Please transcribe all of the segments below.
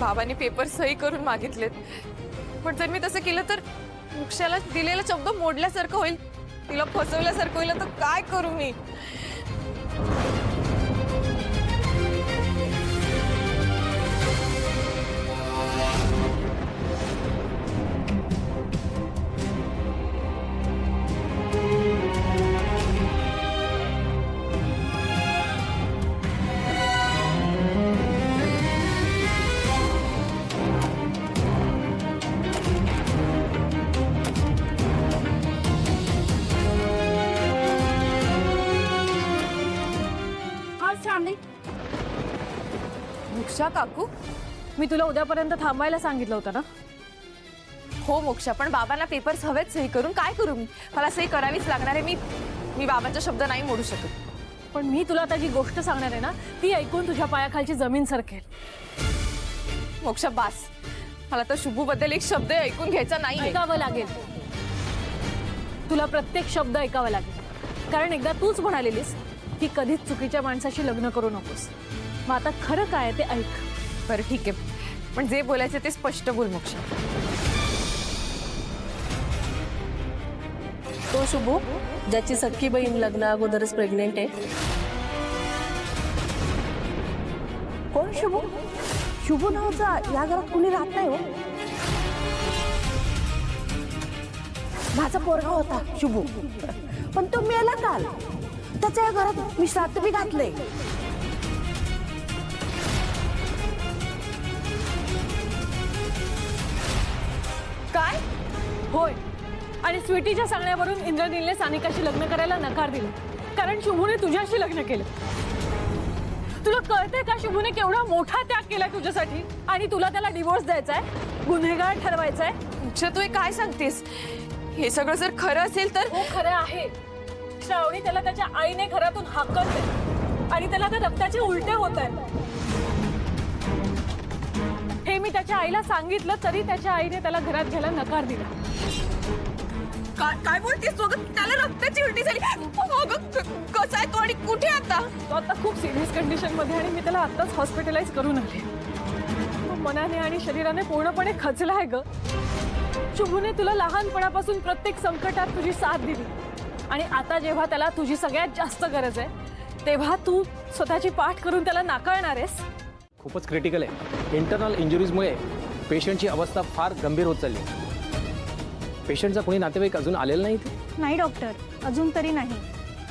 बाबांनी पेपर सही करून मागितलेत, पण जर मी तसं केलं तर मोक्षाला दिलेला शब्द मोडल्यासारखं होईल, तिला फसवल्यासारखं होईल. तर काय करू मी? मोक्षा काकू, मी तुला उद्यापर्यंत थांबायला सांगितलं होतं ना. हो मोक्षा, पण बाबांना पेपर्स हवेत सही करून. काय करू मी? मला सही करावीच लागणार आहे. मी बाबांचा शब्द नाही मोडू शकत. पण मी तुला आता जी गोष्ट सांगणार आहे ना, ती ऐकून तुझ्या पायाखालची जमीन सरकेल. मोक्षा बास, मला तर शुभू बद्दल एक शब्द ऐकून घ्यायचा नाही. ऐकावं लागेल, तुला प्रत्येक शब्द ऐकावा लागेल. कारण एकदा तूच म्हणालेलीस की कधीच चुकीच्या माणसाशी लग्न करू नकोस. मग आता खरं काय ते ऐक. बरं ठीक आहे, पण जे बोलायचं ते स्पष्ट बोल मोक्षा. तो शुभू ज्याची सख्खी बहीण लग्ना अगोदरच प्रेग्नेंट आहे. कोण शुभू? शुभू नावाचा या घरात कुणी राहत नाही हो. माझा पोरगा होता शुभू, पण तो मेला काल. त्याच्या या घरात मी श्राद्ध बी घातलंय. काय? होय, आणि स्वीटीच्या सांगण्यावरून इंद्रनीलने सानिकाशी लग्न करायला नकार दिला, कारण शुभूने तुझ्याशी लग्न केलं. तुला कळतंय का शुभूने केवढा मोठा त्याग केलाय तुझ्यासाठी? आणि तुला त्याला डिवोर्स द्यायचाय, गुन्हेगार ठरवायचाय. मोक्षा तू हे काय सांगतेस? हे सगळं जर खरं असेल तर? हो खरं आहे. श्रावणी त्याला त्याच्या आईने घरातून हाकलते आणि त्याला त्या रक्ताचे उलटे होत आहेत. हे मी त्याच्या आईला सांगितलं तरी त्याच्या आईने त्याला घरात घ्यायला नकार दिला. काय बोलतेस तू? त्याला रक्ताची उलटी झाली. कसा आहे तो आणि कुठे आता? तो आता खूप सिरियस कंडिशन मध्ये, आणि मी त्याला आताच हॉस्पिटलाइज करून आले. तो मनाने आणि शरीराने पूर्णपणे खचलाय ग. शुभूने तुला लहानपणापासून प्रत्येक संकटात तुझी साथ दिली, आणि आता जेव्हा त्याला तुझी सगळ्यात जास्त गरज आहे तेव्हा तू स्वतःची पाठ करून त्याला नाकारणार आहेस. खूपच क्रिटिकल आहे. इंटरनल इंजुरीजमुळे पेशंटची अवस्था फार गंभीर होत चालली. पेशंटचा कोणी नातेवाईक अजून आलेला नाही इथे? नाही डॉक्टर, अजून तरी नाही.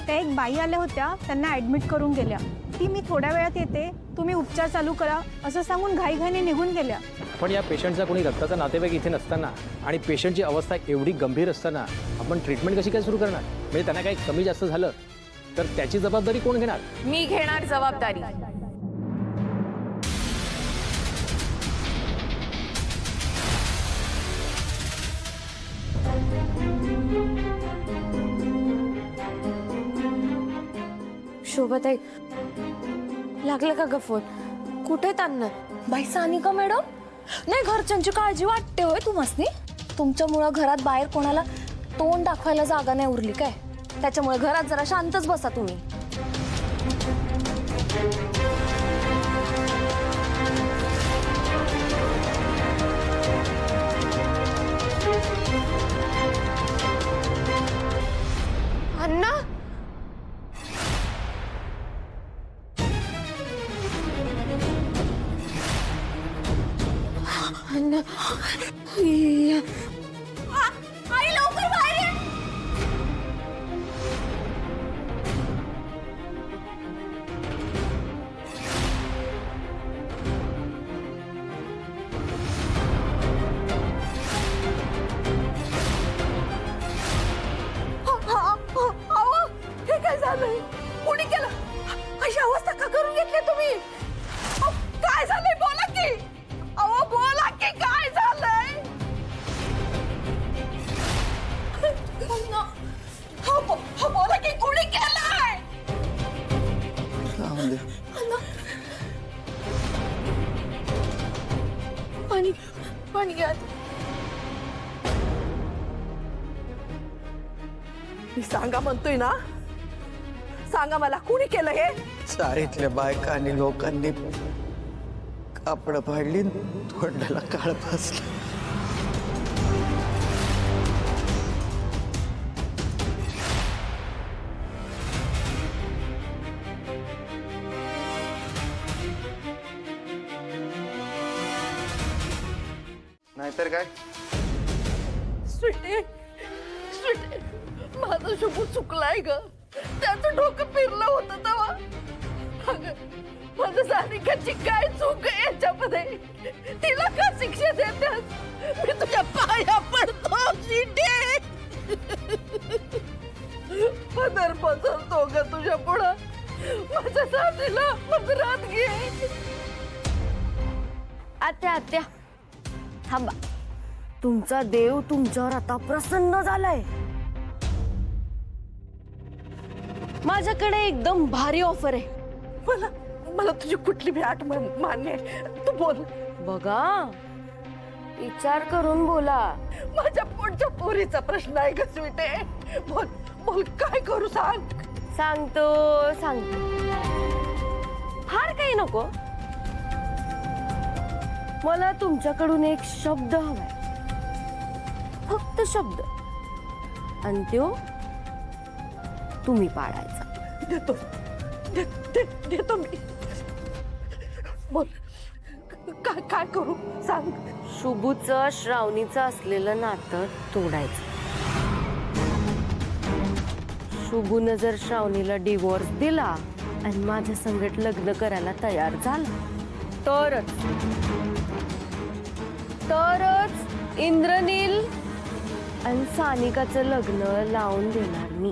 त्या एक बाई आल्या होत्या, त्यांना ॲडमिट करून गेल्या. ती मी थोड्या वेळात येते, तुम्ही उपचार चालू करा असं सांगून घाईघाईने निघून गेल्या. पण या पेशंटचा कोणी रक्ताचा नातेवाईक इथे नसताना आणि पेशंटची अवस्था एवढी गंभीर असताना आपण ट्रीटमेंट कशी काय सुरू करणार? म्हणजे त्यांना काही कमी जास्त झालं तर त्याची जबाबदारी कोण घेणार? मी घेणार जबाबदारी. शोभाताई, लागलं का ग फोन? कुठे त्यांना? बाई सानिका मॅडम, नाही घरच्यांची काळजी वाटते होय तुम्हासनी? तुमच्यामुळं घरात बाहेर कोणाला तोंड दाखवायला जागा नाही उरली काय? त्याच्यामुळे घरात जरा शांतच बसा तुम्ही. अण्णा, अण्णा, आई लवकर बाहेर ये. हे काय झालंय? कोणी केलं? अशी अवस्था का करून घेतली तुम्ही? काय झालंय बोला की. अहो बोला की काय झालंय? बोला की कोणी केलंय? पाणी पाणी घ्या. मी सांगा म्हणतोय ना, सांगा मला कोणी केलं हे? चारीतल्या बायका आणि लोकांनी आपण पाडली, तोंडाला काळ फासलं. नाहीतर काय. स्वीटी स्वीटी, माझं शुभ चुकलाय ग. त्याचं डोकं फिरलं होतं तेव्हा. अगं, माझं सानिकाची काय चूक आहे याच्यामध्ये? तिला का शिक्षा देतेस? मी तुझ्या पाया पडतो स्वीटी. पदर पसरतो ग तुझ्या पुढं. माझ्या साथीला पदरात घे. आत्या आत्या थांबा, तुमचा देव तुमच्यावर आता प्रसन्न झालाय. माझ्याकडे एकदम भारी ऑफर आहे. मला मला तुझी कुठली भी आठवण मान्य आहे. तू बोल. बघा, विचार करून बोला. माझ्या पोटच्या पोरीचा प्रश्न आहे ग स्वीटे. बोल बोल, काय करू सांग. सांगतो सांगतो, फार काही नको. मला तुमच्याकडून एक शब्द हवाय, फक्त शब्द, आणि तो तुम्ही पाळायचा. देतो देतो मी. बोल, काय काय करू सांग. शुभूचं श्रावणीचं असलेलं नातं तोडायचं. शुभूनं जर श्रावणीला डिवोर्स दिला आणि माझ्या संगत लग्न करायला तयार झाला तरच इंद्रनील आणि सानिकाचं लग्न लावून देणार मी.